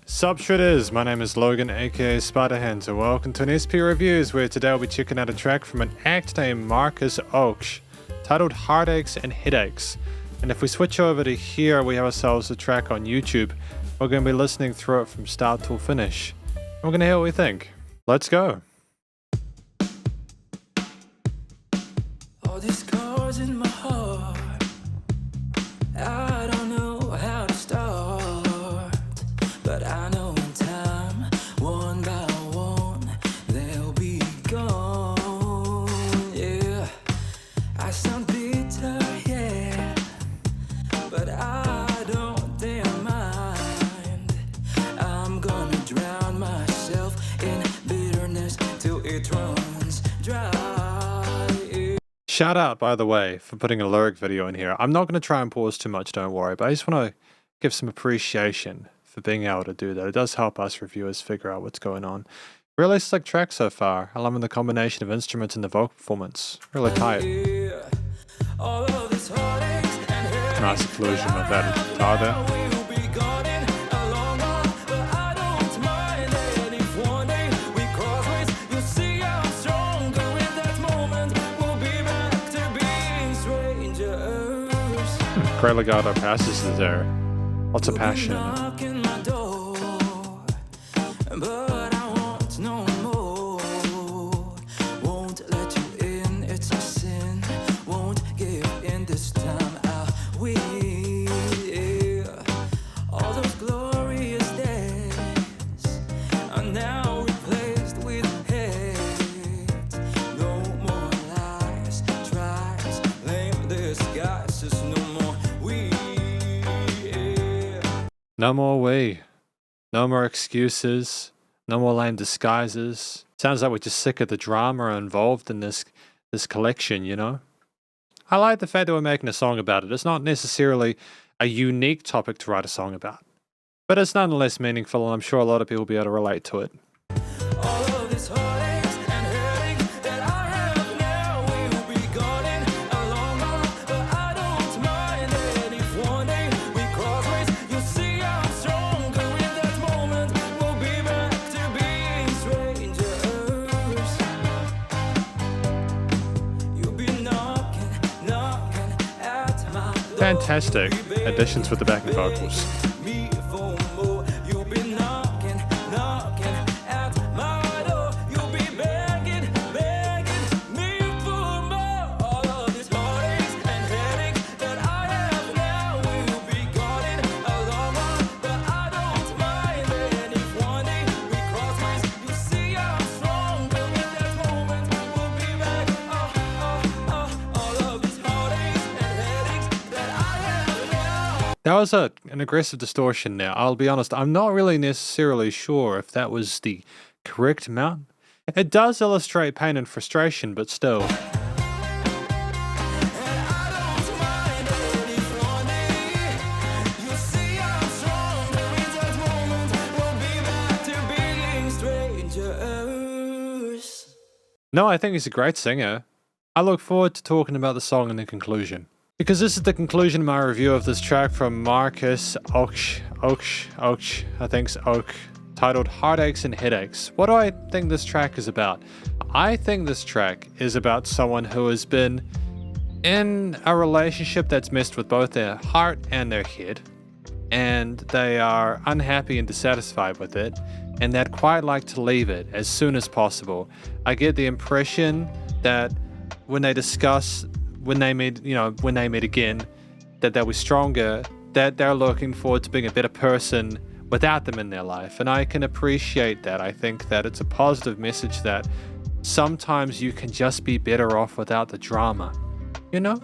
Sup Shredders, my name is Logan aka Spiderhands and welcome to an SP Reviews, where today I'll be checking out a track from an act named Marcus Oche titled Heartaches and Headaches. And if we switch over to here, we have ourselves a track on YouTube. We're going to be listening through it from start till finish. And we're going to hear what we think. Let's go. All these scars in my heart, I don't know how to start, but I know in time, one by one, they'll be gone. Yeah, I sound bitter, yeah, but I don't damn mind. I'm gonna drown myself in bitterness till it runs dry. Shout out, by the way, for putting a lyric video in here. I'm not going to try and pause too much, don't worry, but I just want to give some appreciation for being able to do that. It does help us reviewers figure out what's going on. Really slick track so far. I love the combination of instruments and the vocal performance. Really tight. Nice inclusion of that guitar there. Great legato passages there. Lots of passion in it. No more we. No more excuses. No more lame disguises. Sounds like we're just sick of the drama involved in this collection, you know? I like the fact that we're making a song about it. It's not necessarily a unique topic to write a song about, but it's nonetheless meaningful, and I'm sure a lot of people will be able to relate to it. Fantastic additions with the backing vocals. That was an aggressive distortion there. I'll be honest, I'm not really necessarily sure if that was the correct amount. It does illustrate pain and frustration, but still. No, I think he's a great singer. I look forward to talking about the song in the conclusion. Because this is the conclusion of my review of this track from Marcus Oche, I think it's Oche, titled Heartaches and Headaches. What do I think this track is about? I think this track is about someone who has been in a relationship that's messed with both their heart and their head, and they are unhappy and dissatisfied with it, and they'd quite like to leave it as soon as possible. I get the impression that when they meet again, that they'll be stronger, that they're looking forward to being a better person without them in their life. And I can appreciate that. I think that it's a positive message that sometimes you can just be better off without the drama, you know?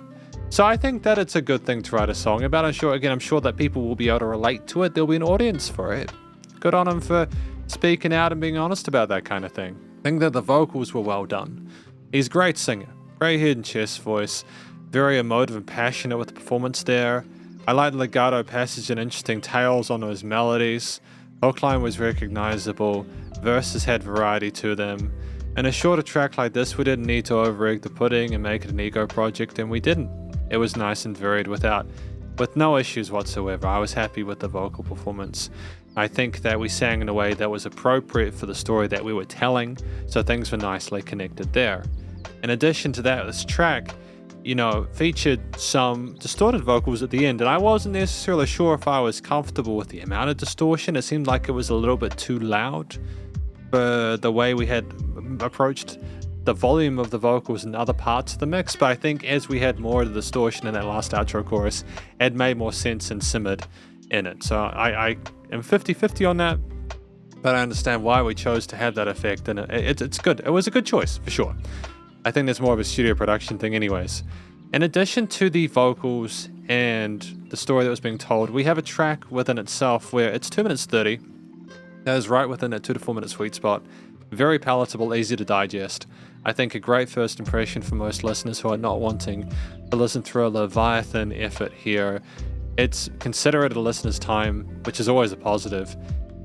So I think that it's a good thing to write a song about. I'm sure that people will be able to relate to it. There'll be an audience for it. Good on him for speaking out and being honest about that kind of thing. I think that the vocals were well done. He's a great singer. Great head and chest voice, very emotive and passionate with the performance there. I like the legato passage and interesting tails on those melodies. Hookline was recognizable, verses had variety to them. In a shorter track like this, we didn't need to over-egg the pudding and make it an ego project, and we didn't. It was nice and varied with no issues whatsoever. I was happy with the vocal performance. I think that we sang in a way that was appropriate for the story that we were telling, so things were nicely connected there. In addition to that, this track, featured some distorted vocals at the end, and I wasn't necessarily sure if I was comfortable with the amount of distortion. It seemed like it was a little bit too loud for the way we had approached the volume of the vocals in other parts of the mix, but I think as we had more of the distortion in that last outro chorus, it made more sense and simmered in it. So I am 50-50 on that, but I understand why we chose to have that effect, and it's good. It was a good choice, for sure. I think that's more of a studio production thing anyways. In addition to the vocals and the story that was being told, we have a track within itself where it's 2 minutes 30. That is right within that 2 to 4 minute sweet spot. Very palatable, easy to digest. I think a great first impression for most listeners who are not wanting to listen through a Leviathan effort here. It's considerate of the listener's time, which is always a positive.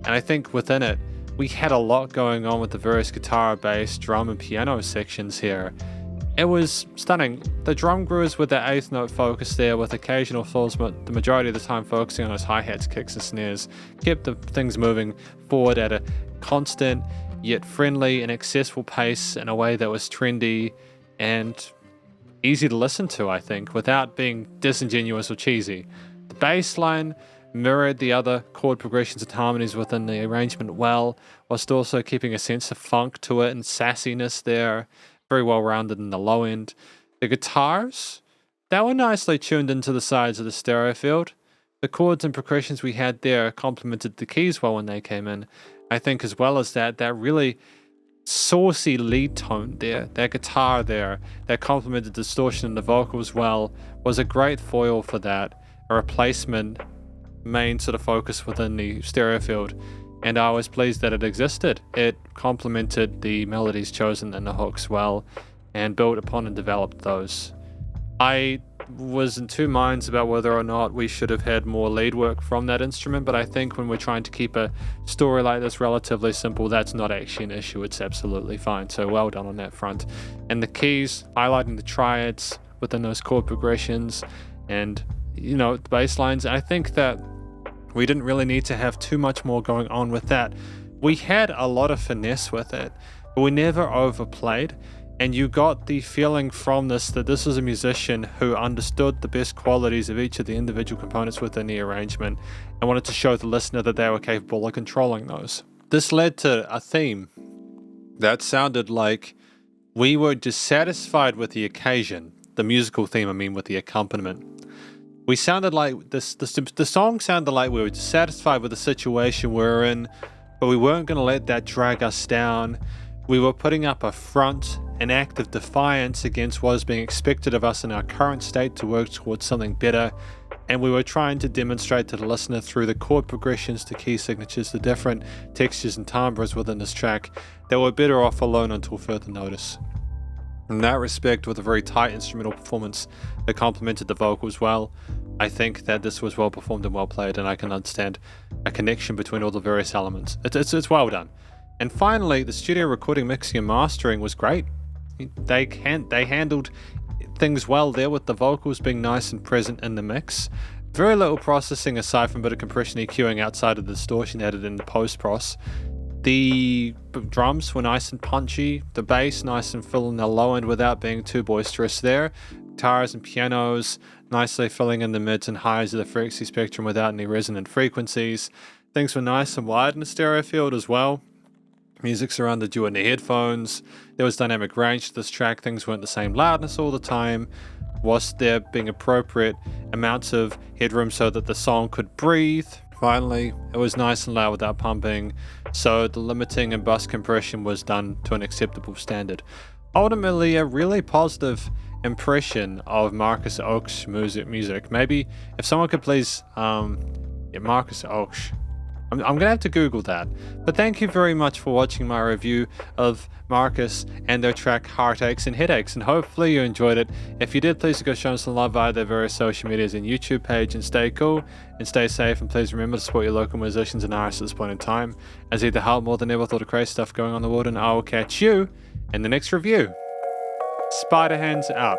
And I think within it, we had a lot going on with the various guitar, bass, drum, and piano sections here. It was stunning. The drum grooves with the eighth note focus there, with occasional fills, but the majority of the time focusing on those hi-hats, kicks, and snares, kept the things moving forward at a constant yet friendly and accessible pace in a way that was trendy and easy to listen to, I think, without being disingenuous or cheesy. The bass line mirrored the other chord progressions and harmonies within the arrangement well, whilst also keeping a sense of funk to it and sassiness there. Very well rounded in the low end. The guitars, they were nicely tuned into the sides of the stereo field. The chords and progressions we had there complemented the keys well when they came in. I think as well as that really saucy lead tone there, that guitar there, that complemented the distortion in the vocals well, was a great foil for that, a replacement main sort of focus within the stereo field, and I was pleased that it existed. It complemented the melodies chosen and the hooks well, and built upon and developed those. I was in two minds about whether or not we should have had more lead work from that instrument, but I think when we're trying to keep a story like this relatively simple, that's not actually an issue. It's absolutely fine, so well done on that front. And the keys, highlighting the triads within those chord progressions, and the bass lines, I think that we didn't really need to have too much more going on with that. We had a lot of finesse with it, but we never overplayed. And you got the feeling from this that this was a musician who understood the best qualities of each of the individual components within the arrangement and wanted to show the listener that they were capable of controlling those. This led to a theme that sounded like we were dissatisfied with the occasion, the musical theme, with the accompaniment. We sounded like the song sounded like we were dissatisfied with the situation we were in, but we weren't going to let that drag us down. We were putting up a front, an act of defiance against what was being expected of us in our current state to work towards something better, and we were trying to demonstrate to the listener through the chord progressions, the key signatures, the different textures and timbres within this track that we're better off alone until further notice. In that respect, with a very tight instrumental performance that complemented the vocals well, I think that this was well performed and well played, and I can understand a connection between all the various elements. It's well done. And finally, the studio recording, mixing and mastering was great. They handled things well there, with the vocals being nice and present in the mix. Very little processing aside from a bit of compression EQing outside of the distortion added in the post-pros. The drums were nice and punchy, the bass nice and full in the low end without being too boisterous there. Guitars and pianos nicely filling in the mids and highs of the frequency spectrum without any resonant frequencies. Things were nice and wide in the stereo field as well. Music surrounded you in the headphones. There was dynamic range to this track. Things weren't the same loudness all the time, whilst there being appropriate amounts of headroom so that the song could breathe. Finally, it was nice and loud without pumping, so the limiting and bus compression was done to an acceptable standard. Ultimately, a really positive impression of Marcus Oche's music. Maybe if someone could please, Marcus Oche. I'm going to have to Google that. But thank you very much for watching my review of Marcus and their track Heartaches and Headaches, and hopefully you enjoyed it. If you did, please go show them some love via their various social medias and YouTube page, and stay cool and stay safe, and please remember to support your local musicians and artists at this point in time, as either help more than ever with all the crazy stuff going on in the world, and I will catch you in the next review. Spiderhands out.